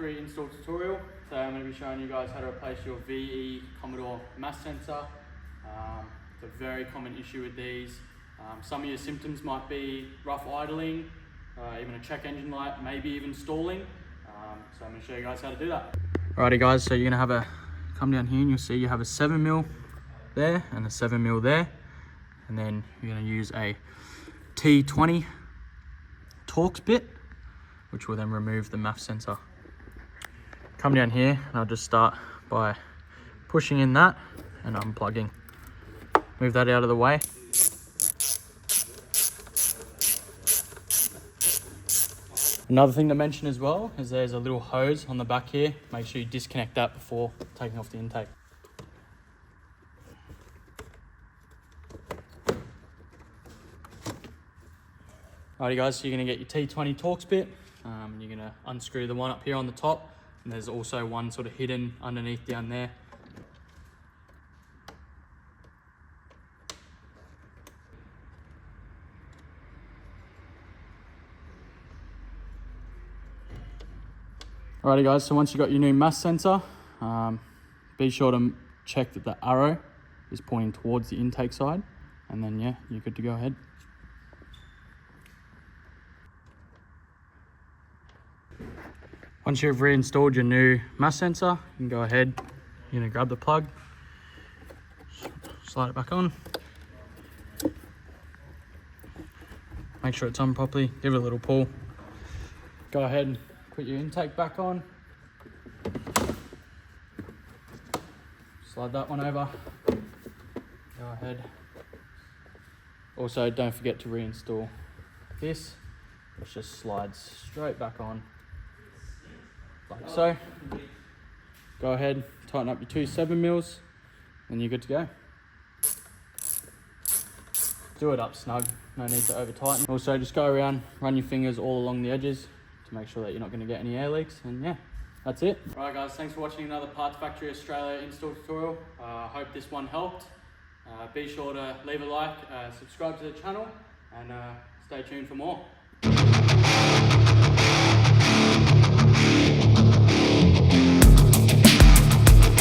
factory install tutorial. Today I'm going to be showing you guys how to replace your VE Commodore mass sensor. It's a very common issue with these. Some of your symptoms might be rough idling, even a check engine light, maybe even stalling. So I'm going to show you guys how to do that. Alrighty guys, so you're going to come down here and you'll see you have a 7mm there and a 7mm there. And then you're going to use a T20 Torx bit, which will then remove the MAF sensor. Come down here and I'll just start by pushing in that and unplugging. Move that out of the way. Another thing to mention as well is there's a little hose on the back here. Make sure you disconnect that before taking off the intake. Alrighty guys, so you're going to get your T20 Torx bit. You're going to unscrew the one up here on the top, and there's also one sort of hidden underneath down there. Alrighty guys, so once you've got your new mass sensor, be sure to check that the arrow is pointing towards the intake side, and then yeah, you're good to go ahead. Once you've reinstalled your new mass sensor, you can go ahead, you're going to grab the plug, slide it back on, make sure it's on properly, give it a little pull, go ahead and put your intake back on, slide that one over, go ahead. Also don't forget to reinstall this, which just slides straight back on. Like so. Go ahead, tighten up your two 7mm, and you're good to go. Do it up snug, no need to over tighten. Also just go around, run your fingers all along the edges to make sure that you're not going to get any air leaks, and yeah, that's it. Alright guys, thanks for watching another Parts Factory Australia install tutorial. I hope this one helped. Be sure to leave a like, subscribe to the channel, and stay tuned for more.